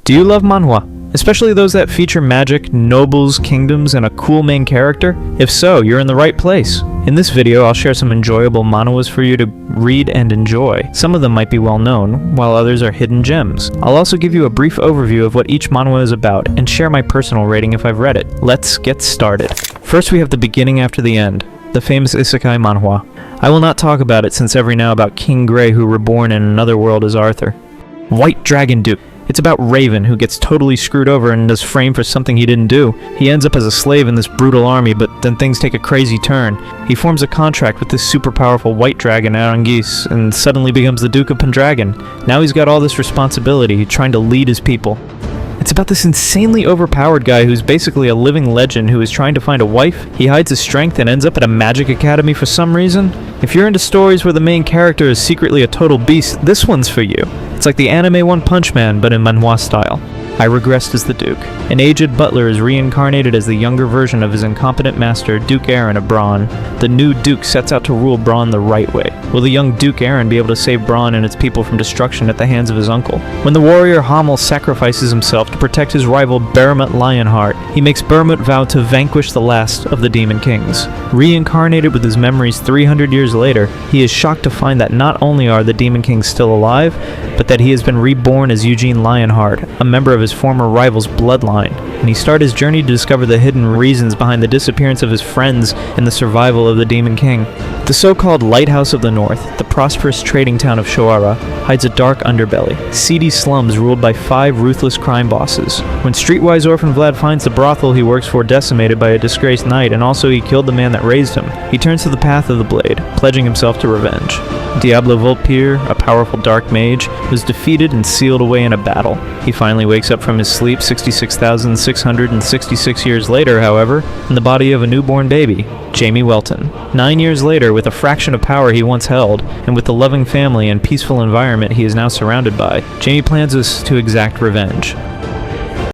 Do you love manhwa? Especially those that feature magic, nobles, kingdoms, and a cool main character? If so, you're in the right place. In this video, I'll share some enjoyable manhwas for you to read and enjoy. Some of them might be well known, while others are hidden gems. I'll also give you a brief overview of what each manhwa is about, and share my personal rating if I've read it. Let's get started. First, we have the beginning after the end, the famous isekai manhwa. I will not talk about it since every now about King Grey who reborn in another world as Arthur. White Dragon Duke. It's about Raven, who gets totally screwed over and is framed for something he didn't do. He ends up as a slave in this brutal army, but then things take a crazy turn. He forms a contract with this super powerful white dragon, Arangis, and suddenly becomes the Duke of Pendragon. Now he's got all this responsibility, trying to lead his people. It's about this insanely overpowered guy who's basically a living legend who is trying to find a wife. He hides his strength and ends up at a magic academy for some reason. If you're into stories where the main character is secretly a total beast, this one's for you. It's like the anime One Punch Man, but in manhwa style. I regressed as the Duke. An aged butler is reincarnated as the younger version of his incompetent master, Duke Aaron of Braun. The new Duke sets out to rule Braun the right way. Will the young Duke Aaron be able to save Braun and its people from destruction at the hands of his uncle? When the warrior Hamel sacrifices himself to protect his rival Baramut Lionheart, he makes Baramut vow to vanquish the last of the Demon Kings. Reincarnated with his memories 300 years later, he is shocked to find that not only are the Demon Kings still alive, but that he has been reborn as Eugene Lionheart, a member of his former rival's bloodline, and he starts his journey to discover the hidden reasons behind the disappearance of his friends and the survival of the Demon King. The so-called Lighthouse of the North, the prosperous trading town of Shoara, hides a dark underbelly, seedy slums ruled by 5 ruthless crime bosses. When streetwise orphan Vlad finds the brothel he works for decimated by a disgraced knight, and also he killed the man that raised him, he turns to the path of the blade, pledging himself to revenge. Diablo Volpir, a powerful dark mage, was defeated and sealed away in a battle. He finally wakes up from his sleep 66,666 years later, however, in the body of a newborn baby, Jamie Welton. 9 years later, with a fraction of power he once held, and with the loving family and peaceful environment he is now surrounded by, Jamie plans to exact revenge.